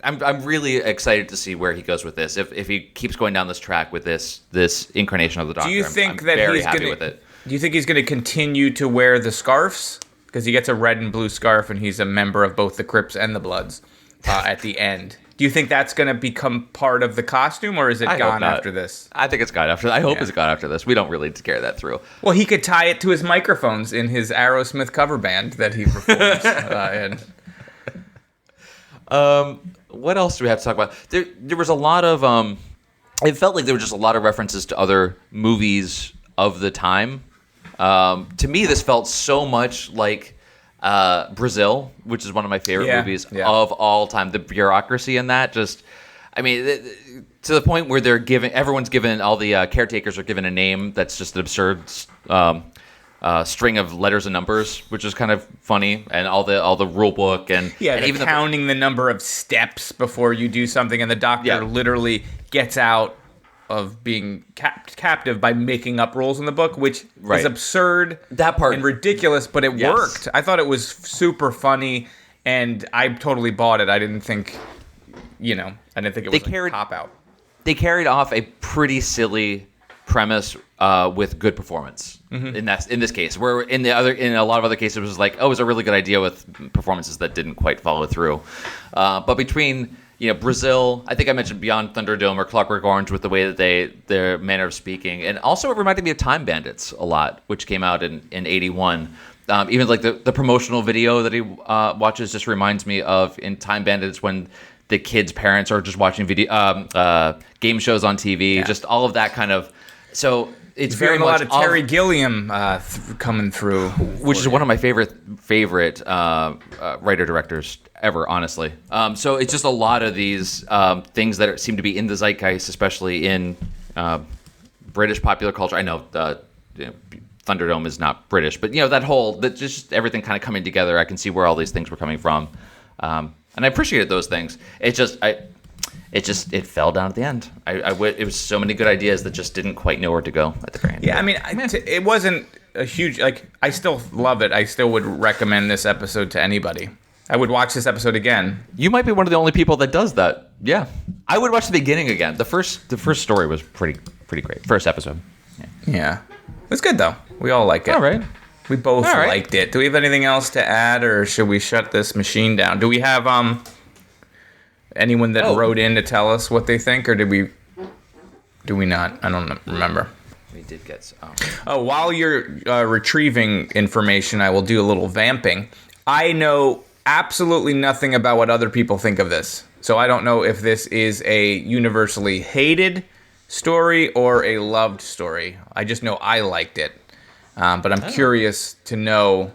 I'm really excited to see where he goes with this. If he keeps going down this track with this incarnation of the Doctor, Do you think I'm that very he's happy gonna, with it. Do you think he's going to continue to wear the scarves? Because he gets a red and blue scarf, and he's a member of both the Crips and the Bloods at the end. Do you think that's going to become part of the costume, or is it I hope gone not. after this? I think it's gone after. I hope Yeah. it's gone after this. We don't really carry that through. Well, he could tie it to his microphones in his Aerosmith cover band that he performs in. What else do we have to talk about? There was a lot of it felt like there were just a lot of references to other movies of the time. To me, this felt so much like Brazil, which is one of my favorite movies of all time. The bureaucracy in that, just, I mean, to the point where everyone's given, all the caretakers are given a name that's just an absurd string of letters and numbers, which is kind of funny, and all the rule book and even counting the number of steps before you do something, and the doctor literally gets out of being captive by making up rules in the book, which is absurd and ridiculous, but it worked. I thought it was super funny, and I totally bought it. I didn't think, it was a cop-out. They carried off a pretty silly premise with good performance in this case. Where in a lot of other cases it was like, oh, it was a really good idea with performances that didn't quite follow through. But between Brazil, I think I mentioned Beyond Thunderdome or Clockwork Orange with the way that their manner of speaking, and also it reminded me of Time Bandits a lot, which came out in '81. Even like the promotional video that he watches just reminds me of in Time Bandits when the kids' parents are just watching game shows on TV, just all of that kind of. So it's very much a lot of Terry Gilliam coming through, which is one of my favorite writer directors ever, honestly. So it's just a lot of these things that seem to be in the zeitgeist, especially in British popular culture. I know Thunderdome is not British, but that just everything kind of coming together. I can see where all these things were coming from, and I appreciated those things. It fell down at the end. It was so many good ideas that just didn't quite know where to go at the very end. Yeah, I mean, it wasn't a huge, I still love it. I still would recommend this episode to anybody. I would watch this episode again. You might be one of the only people that does that. Yeah. I would watch the beginning again. The first story was pretty great. First episode. Yeah. It was good, though. We all like it. All right. We both liked it. Do we have anything else to add, or should we shut this machine down? Do we have anyone that wrote in to tell us what they think, or do we not? I don't remember. We did get some. While you're retrieving information, I will do a little vamping. I know absolutely nothing about what other people think of this. So I don't know if this is a universally hated story or a loved story. I just know I liked it. But I'm curious to know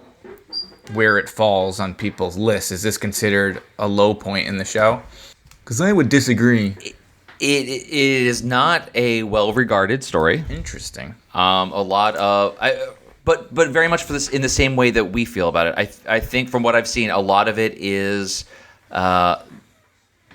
where it falls on people's lists. Is this considered a low point in the show? Because I would disagree. It is not a well-regarded story. Interesting. But very much for this in the same way that we feel about it. I think from what I've seen, a lot of it is the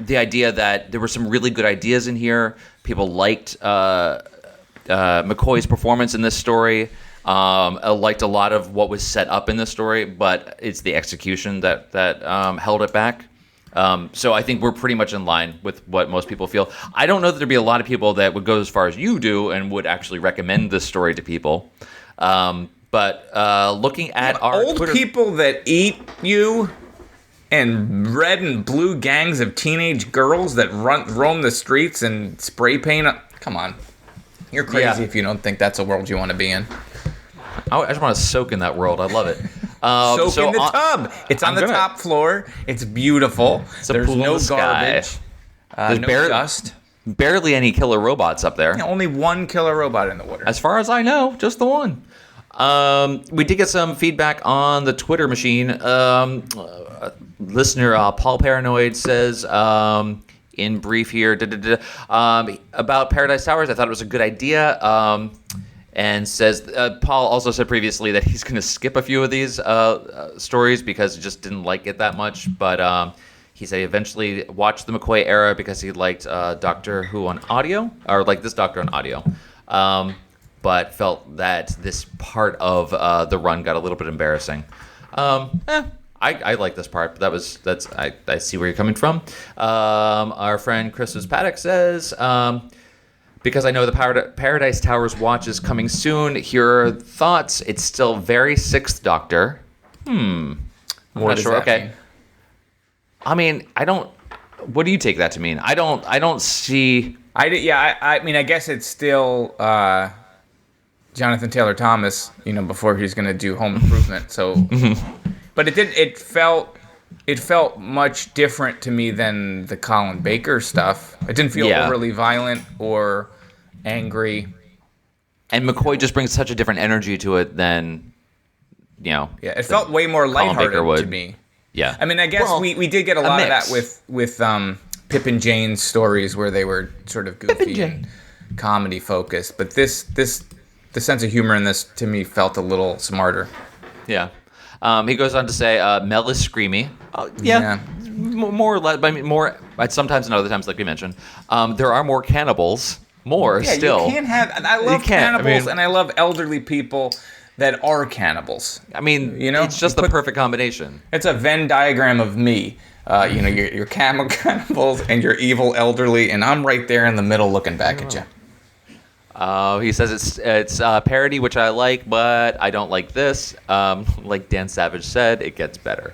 idea that there were some really good ideas in here. People liked McCoy's performance in this story. Liked a lot of what was set up in the story, but it's the execution that held it back. So I think we're pretty much in line with what most people feel. I don't know that there'd be a lot of people that would go as far as you do and would actually recommend this story to people. But looking at our old Twitter... people that eat you, and red and blue gangs of teenage girls that roam the streets and spray paint. Come on, you're crazy if you don't think that's a world you want to be in. I just want to soak in that world. I love it. Soak in the tub. It's on the top floor. It's beautiful. There's no garbage. There's no dust. Barely any killer robots up there. Yeah, only one killer robot in the water. As far as I know, just the one. We did get some feedback on the Twitter machine. Listener Paul Paranoid says, in brief here, about Paradise Towers, I thought it was a good idea. And says, Paul also said previously that he's going to skip a few of these stories because he just didn't like it that much. But he said he eventually watched the McCoy era because he liked Doctor Who on audio, or like this Doctor on audio. But felt that this part of the run got a little bit embarrassing. I like this part, but I see where you're coming from. Our friend Christmas Paddock says, because I know the Paradise Towers watch is coming soon, here are thoughts. It's still very Sixth Doctor. I'm not sure. Okay. Mean? I mean, What do you take that to mean? I don't see. I mean, I guess it's still Jonathan Taylor Thomas, before he's going to do Home Improvement. So, but it felt much different to me than the Colin Baker stuff. It didn't feel overly violent or angry. And McCoy just brings such a different energy to it than, Yeah, it felt way more lighthearted to me. Yeah. I mean, I guess we did get a lot of that with Pip and Jane's stories where they were sort of goofy and comedy focused. But the sense of humor in this, to me, felt a little smarter. Yeah. He goes on to say, Mel is screamy. Yeah. More or less, but I mean, more, sometimes and other times, like we mentioned. There are more cannibals. Still. You can't have... I love cannibals, and I love elderly people that are cannibals. I mean, it's just the perfect combination. It's a Venn diagram of me. Your cannibals and your evil elderly, and I'm right there in the middle looking back at you. He says it's parody, which I like, but I don't like this. Like Dan Savage said, it gets better.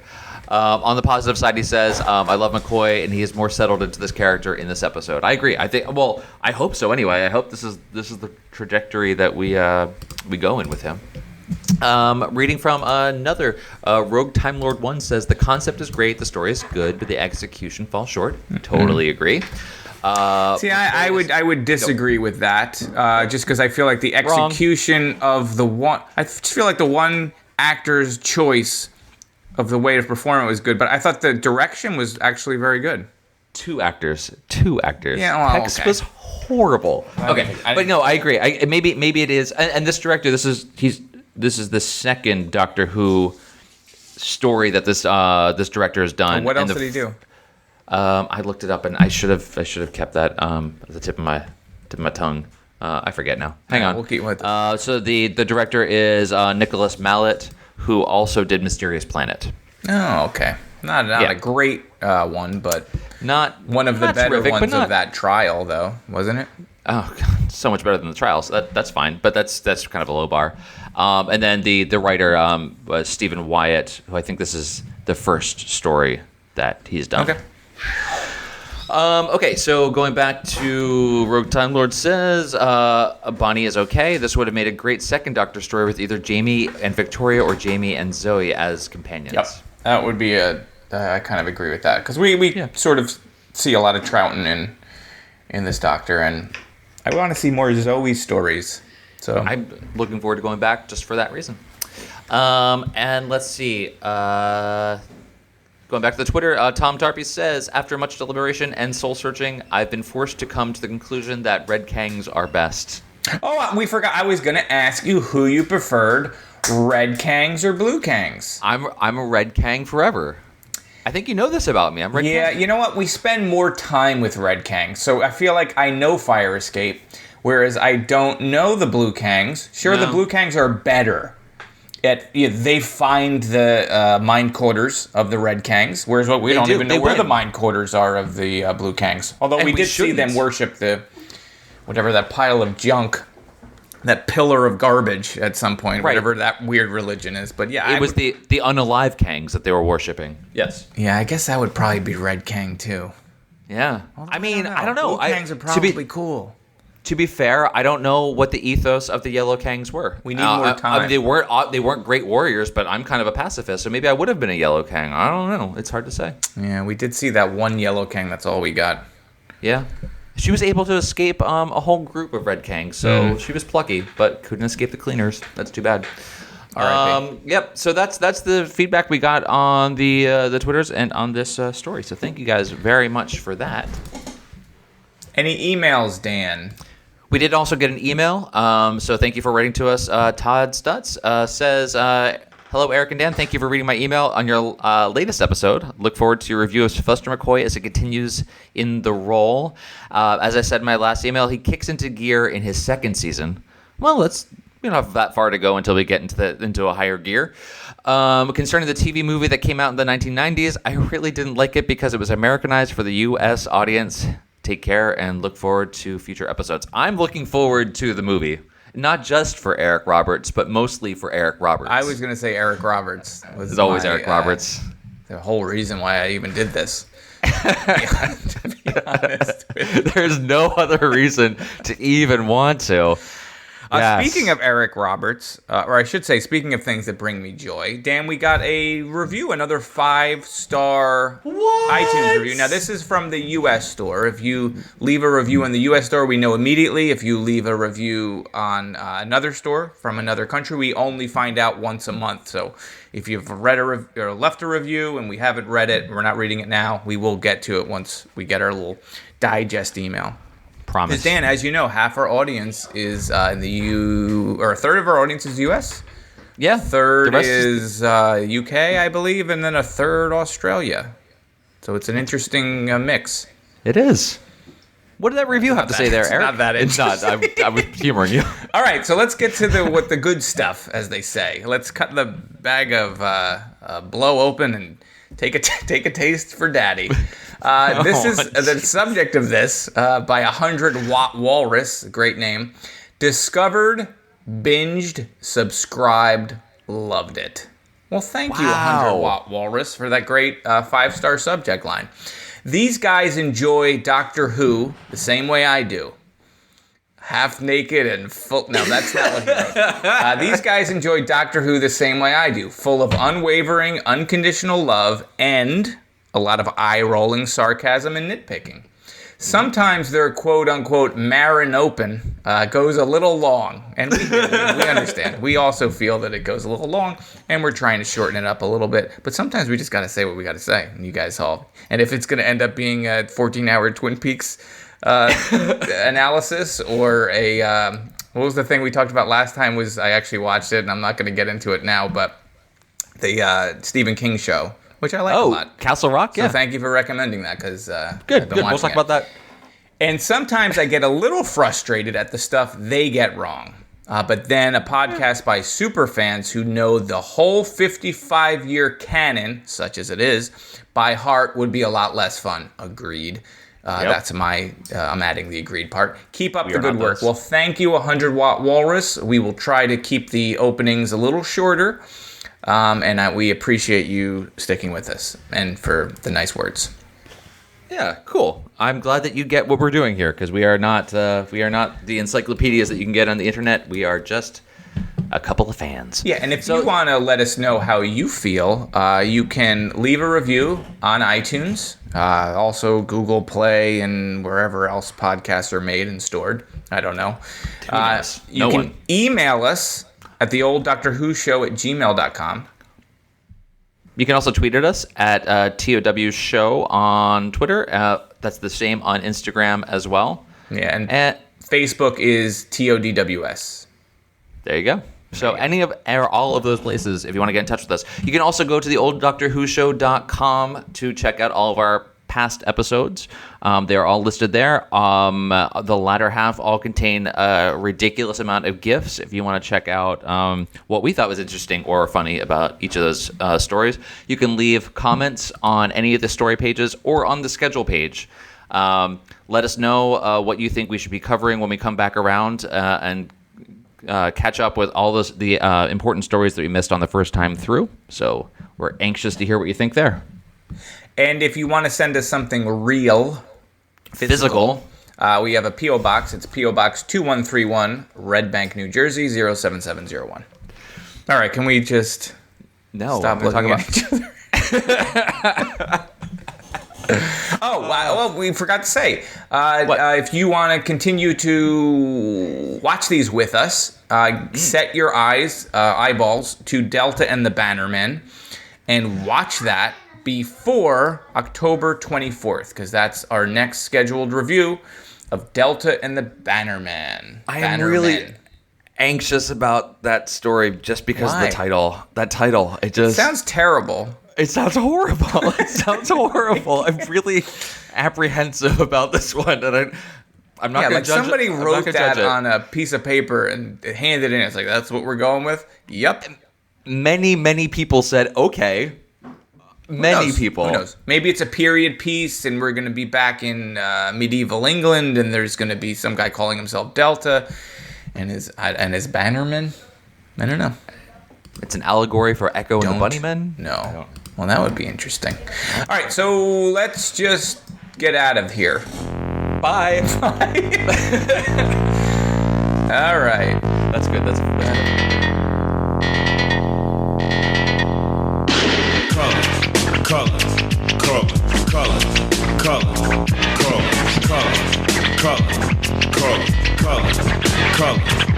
On the positive side, he says, I love McCoy, and he is more settled into this character in this episode. I agree. I hope so anyway. I hope this is the trajectory that we go in with him. Reading from another, Rogue Time Lord 1 says, the concept is great, the story is good, but the execution falls short. Totally agree. I would disagree with that, just because I feel like the execution of I feel like the one actor's choice of the way to perform it was good, but I thought the direction was actually very good. Two actors. Yeah, well, Tex was horrible. Okay, but no, I agree. Maybe it is, and this director, this is the second Doctor Who story that this director has done. What else did he do? I looked it up, and I should have kept that at the tip of my tongue. I forget now. Hang on. We'll keep with it. So the director is Nicholas Mallet, who also did Mysterious Planet. Oh, okay. Not a great one, but not one of the better terrific, ones of that trial, though, wasn't it? Oh, God, so much better than the trials. That's fine, but that's kind of a low bar. And then the writer was Stephen Wyatt, who I think this is the first story that he's done. Okay. Okay, so going back to Rogue Time Lord says, Bonnie is okay. This would have made a great second Doctor story with either Jamie and Victoria or Jamie and Zoe as companions. Yep, that would be I kind of agree with that, because we sort of see a lot of Troughton in this Doctor, and I want to see more Zoe stories. So I'm looking forward to going back just for that reason. And let's see. Going back to the Twitter, Tom Tarpey says, after much deliberation and soul-searching, I've been forced to come to the conclusion that Red Kangs are best. Oh, we forgot. I was going to ask you who you preferred, Red Kangs or Blue Kangs. I'm a Red Kang forever. I think you know this about me. I'm Red Kang. Yeah, you know what? We spend more time with Red Kangs, so I feel like I know Fire Escape, whereas I don't know the Blue Kangs. Sure, the Blue Kangs are better. They find the mind quarters of the Red Kangs, whereas we don't even know where the mind quarters are of the Blue Kangs. Although we did see them worship that pile of junk, that pillar of garbage at some point, whatever that weird religion is. But yeah, it was the unalive Kangs that they were worshiping. Yes. Yeah, I guess that would probably be Red Kang too. Yeah. I mean, I don't know. Blue Kangs are probably cool. To be fair, I don't know what the ethos of the Yellow Kangs were. We need more time. I mean, they weren't great warriors, but I'm kind of a pacifist, so maybe I would have been a Yellow Kang. I don't know. It's hard to say. Yeah, we did see that one Yellow Kang. That's all we got. Yeah. She was able to escape a whole group of Red Kangs, so she was plucky, but couldn't escape the cleaners. That's too bad. Yep. So that's the feedback we got on the Twitters and on this story. So thank you guys very much for that. Any emails, Dan? We did also get an email, so thank you for writing to us. Todd Stutz says, hello, Eric and Dan. Thank you for reading my email on your latest episode. Look forward to your review of Sylvester McCoy as it continues in the role. As I said in my last email, he kicks into gear in his second season. Well, we don't have that far to go until we get into a higher gear. Concerning the TV movie that came out in the 1990s, I really didn't like it because it was Americanized for the U.S. audience. Take care and look forward to future episodes. I'm looking forward to the movie. Not just for Eric Roberts, but mostly for Eric Roberts. I was going to say Eric Roberts. It's always Eric Roberts. The whole reason why I even did this. To be honest with you. There's no other reason to even want to. Yes. Speaking of Eric Roberts, or I should say, speaking of things that bring me joy, Dan, we got a review, another 5-star iTunes review. Now, this is from the U.S. store. If you leave a review in the U.S. store, we know immediately. If you leave a review on another store from another country, we only find out once a month. So if you've read or left a review and we haven't read it, we're not reading it now, we will get to it once we get our little digest email. Promise. Because Dan, as you know, half our audience is in the or a third of our audience is U.S. Yeah. Third the rest is UK, I believe, and then a third Australia. So it's an interesting mix. It is. What did that review have to say there, It's Eric? not that It's not. I was humoring you. All right, so let's get to the good stuff, as they say. Let's cut the bag of blow open and take a taste for Daddy. This is the subject of this by 100 Watt Walrus, great name. Discovered, binged, subscribed, loved it. Well, thank you, 100 Watt Walrus, for that great 5-star subject line. These guys enjoy Doctor Who the same way I do. Half naked and full. No, that's not what he wrote. These guys enjoy Doctor Who the same way I do, full of unwavering, unconditional love and a lot of eye-rolling sarcasm and nitpicking. Sometimes their quote-unquote Marin Open goes a little long, and we understand. We also feel that it goes a little long, and we're trying to shorten it up a little bit. But sometimes we just got to say what we got to say, and you guys all. And if it's going to end up being a 14-hour Twin Peaks analysis or a what was the thing we talked about last time? Was I actually watched it, and I'm not going to get into it now, but the Stephen King show, which I like a lot. Castle Rock. So Yeah. thank you for recommending that, because Good. We'll talk about that. And sometimes I get a little frustrated at the stuff they get wrong. But then a podcast by super fans who know the whole 55-year canon, such as it is, by heart would be a lot less fun. Agreed. That's I'm adding the agreed part. Keep up the good work. Well, thank you, 100 Watt Walrus. We will try to keep the openings a little shorter. And we appreciate you sticking with us and for the nice words. Yeah, cool. I'm glad that you get what we're doing here, because we are not the encyclopedias that you can get on the internet. We are just a couple of fans. Yeah, and if you want to let us know how you feel, you can leave a review on iTunes, also Google Play, and wherever else podcasts are made and stored. I don't know. You can email us at theolddoctorwhoshow@gmail.com. You can also tweet at us at TOW Show on Twitter. That's the same on Instagram as well. Yeah, and Facebook is TODWS. There you go. So any of or all of those places, if you want to get in touch with us. You can also go to theolddoctorwhoshow.com to check out all of our past episodes. They're all listed there. The latter half all contain a ridiculous amount of GIFs. If you want to check out what we thought was interesting or funny about each of those stories, you can leave comments on any of the story pages or on the schedule page. Let us know what you think we should be covering when we come back around and catch up with all the important stories that we missed on the first time through. So we're anxious to hear what you think there. And if you want to send us something real, physical, we have a P.O. Box. It's P.O. Box 2131, Red Bank, New Jersey, 07701. All right, can we just stop looking at each other? Oh, wow. Well, we forgot to say, if you want to continue to watch these with us, set your eyeballs to Delta and the Bannermen and watch that before October 24th, because that's our next scheduled review of Delta and the Bannermen. I am really anxious about that story just because of the title. That title, it sounds terrible. It sounds horrible. It sounds horrible. I'm really apprehensive about this one, and I'm not going to judge somebody it. wrote that on a piece of paper and handed it in. It's like, that's what we're going with? Yep. Many people said, okay. Many people. Who knows? Maybe it's a period piece, and we're going to be back in medieval England, and there's going to be some guy calling himself Delta, and his Bannerman. I don't know. It's an allegory for Echo and the Bunnymen? No. Well, that would be interesting. All right, so let's just get out of here. Bye. All right. That's good. That's good.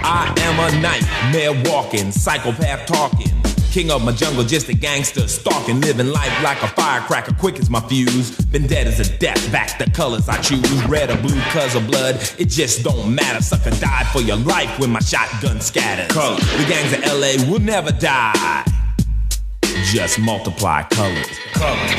I am a nightmare walking, psychopath talking. King of my jungle, just a gangster stalking, living life like a firecracker, quick as my fuse. Been dead as a death, back the colors I choose. Red or blue, cause of blood, it just don't matter. Sucker died for your life when my shotgun scatters. Colors. The gangs of LA will never die. Just multiply colors. Colors.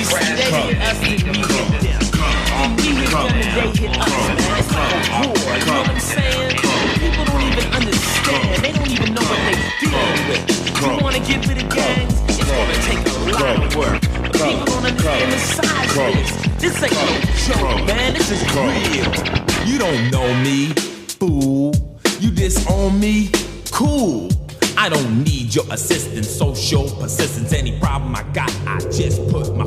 People don't even understand. They don't even know what they dealing with. You wanna get rid of gangs? It's gonna take a lot of work. But people don't understand the size of this. This ain't no joke, man. This is real. You don't know me, fool. You disown me? Cool. I don't need your assistance, social persistence. Any problem I got, I just put my